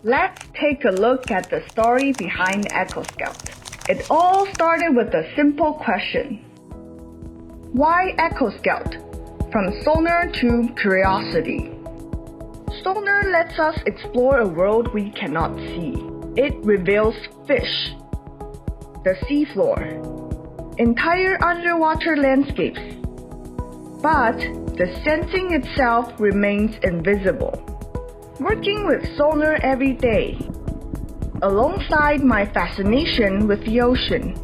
Let's take a look at the story behind EchoScout. It all started with a simple question. Why EchoScout? From Sonar to curiosity. Sonar lets us explore a world we cannot see. It reveals fish, the seafloor, entire underwater landscapes. But the sensing itself remains invisible. Working with Sonar every day, alongside my fascination with the ocean,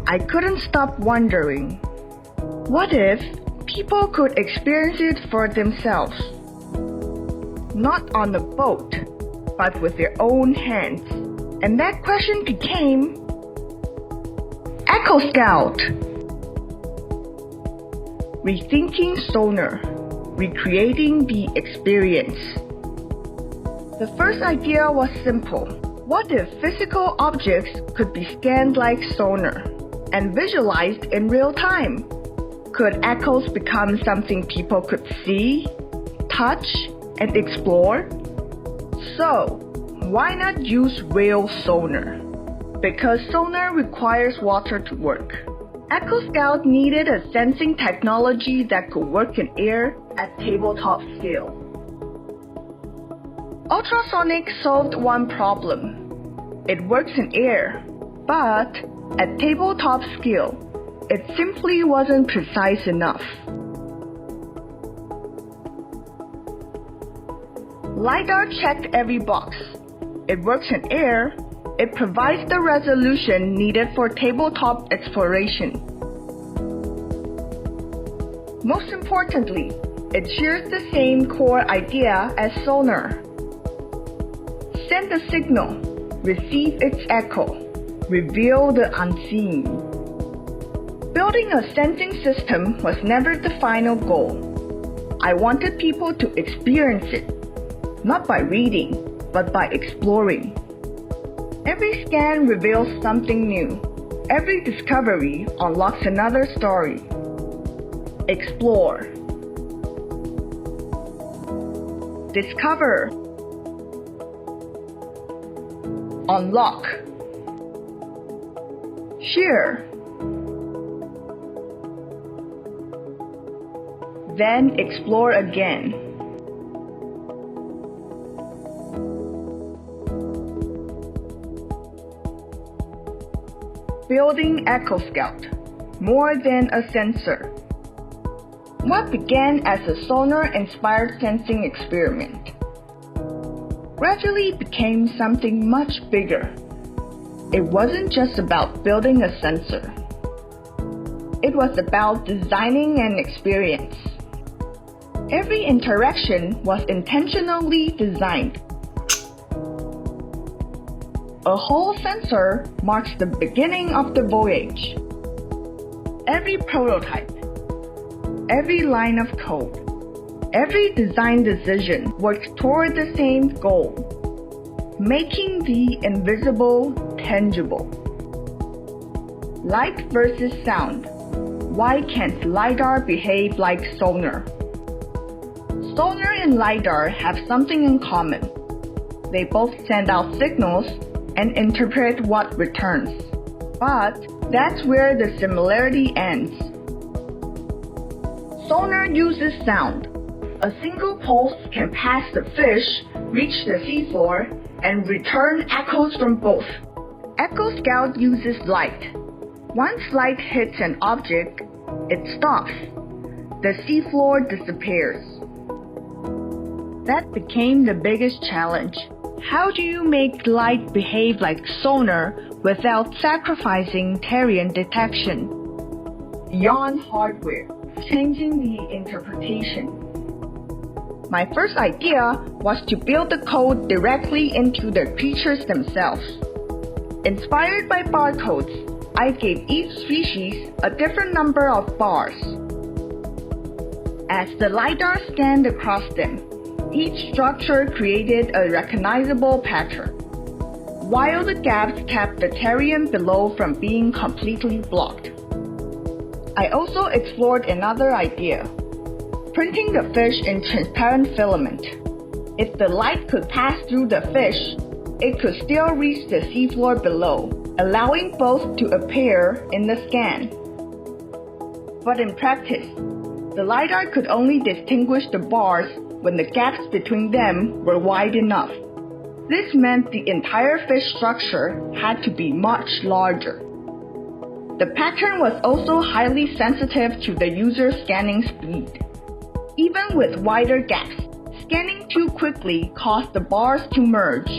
I couldn't stop wondering, what if people could experience it for themselves? Not on a boat, but with their own hands. And that question became EchoScout. Rethinking Sonar, recreating the experience. The first idea was simple. What if physical objects could be scanned like sonar and visualized in real time? Could echoes become something people could see, touch, and explore? So, why not use real sonar? Because sonar requires water to work. EchoScout needed a sensing technology that could work in air at tabletop scale. Ultrasonic solved one problem. It works in air, but at tabletop scale, it simply wasn't precise enough. LiDAR checked every box. It works in air. It provides the resolution needed for tabletop exploration. Most importantly, it shares the same core idea as sonar. Send a signal, receive its echo, reveal the unseen. Building a sensing system was never the final goal. I wanted people to experience it, not by reading, but by exploring. Every scan reveals something new. Every discovery unlocks another story. Explore. Discover. Unlock. Share. Then explore again. Building EchoScout, more than a sensor. What began as a sonar-inspired sensing experiment gradually became something much bigger. It wasn't just about building a sensor. It was about designing an experience. Every interaction was intentionally designed. A whole sensor marks the beginning of the voyage. Every prototype, every line of code, every design decision works toward the same goal, making the invisible tangible. Light versus sound. Why can't LiDAR behave like sonar? Sonar and LiDAR have something in common. They both send out signals and interpret what returns. But that's where the similarity ends. Sonar uses sound. A single pulse can pass the fish, reach the seafloor, and return echoes from both. EchoScout uses light. Once light hits an object, it stops. The seafloor disappears. That became the biggest challenge. How do you make light behave like sonar without sacrificing terrain detection? Beyond hardware, changing the interpretation. My first idea was to build the code directly into the creatures themselves. Inspired by barcodes, I gave each species a different number of bars. As the LiDAR scanned across them, each structure created a recognizable pattern, while the gaps kept the terrain below from being completely blocked. I also explored another idea, printing the fish in transparent filament. If the light could pass through the fish, it could still reach the seafloor below, allowing both to appear in the scan. But in practice, the LiDAR could only distinguish the bars when the gaps between them were wide enough. This meant the entire fish structure had to be much larger. The pattern was also highly sensitive to the user scanning speed. Even with wider gaps, scanning too quickly caused the bars to merge,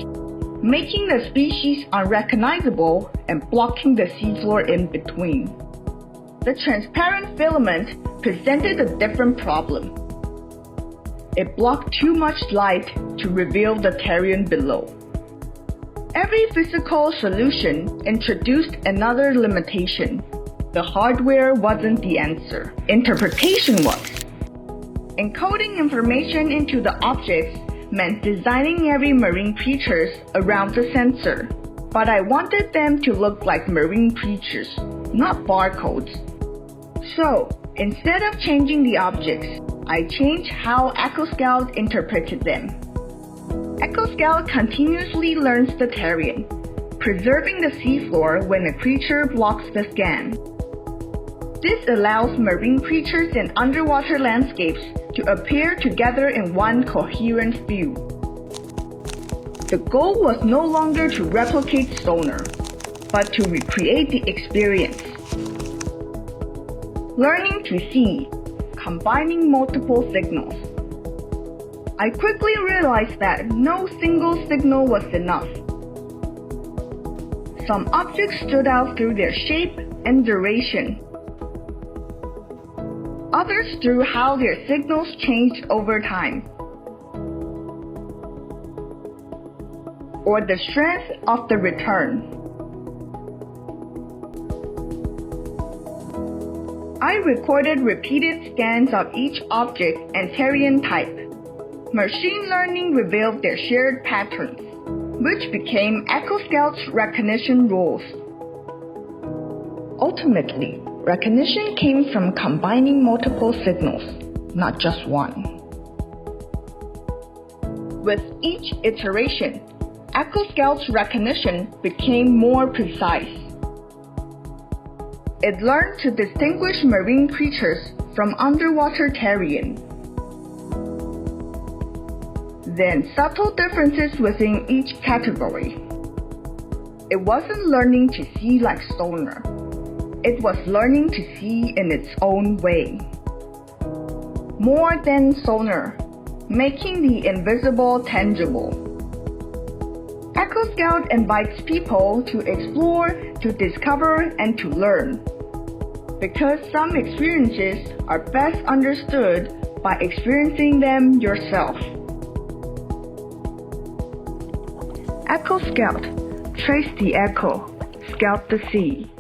making the species unrecognizable and blocking the seafloor in between. The transparent filament presented a different problem. It blocked too much light to reveal the terrain below. Every physical solution introduced another limitation. The hardware wasn't the answer. Interpretation was. Encoding information into the objects meant designing every marine creatures around the sensor. But I wanted them to look like marine creatures, not barcodes. So, instead of changing the objects, I changed how EchoScout interpreted them. EchoScout continuously learns the terrain, preserving the seafloor when a creature blocks the scan. This allows marine creatures and underwater landscapes to appear together in one coherent view. The goal was no longer to replicate Sonar, but to recreate the experience. Learning to see, combining multiple signals. I quickly realized that no single signal was enough. Some objects stood out through their shape and duration. Others through how their signals changed over time, or the strength of the return. I recorded repeated scans of each object and terrain type. Machine learning revealed their shared patterns, which became EchoScout's recognition rules. Ultimately, recognition came from combining multiple signals, not just one. With each iteration, EchoScout's recognition became more precise. It learned to distinguish marine creatures from underwater terrain. Then subtle differences within each category. It wasn't learning to see like Sonar. It was learning to see in its own way. More than Sonar, making the invisible tangible. EchoScout invites people to explore, to discover, and to learn. Because some experiences are best understood by experiencing them yourself. EchoScout. Trace the echo. Scout the sea.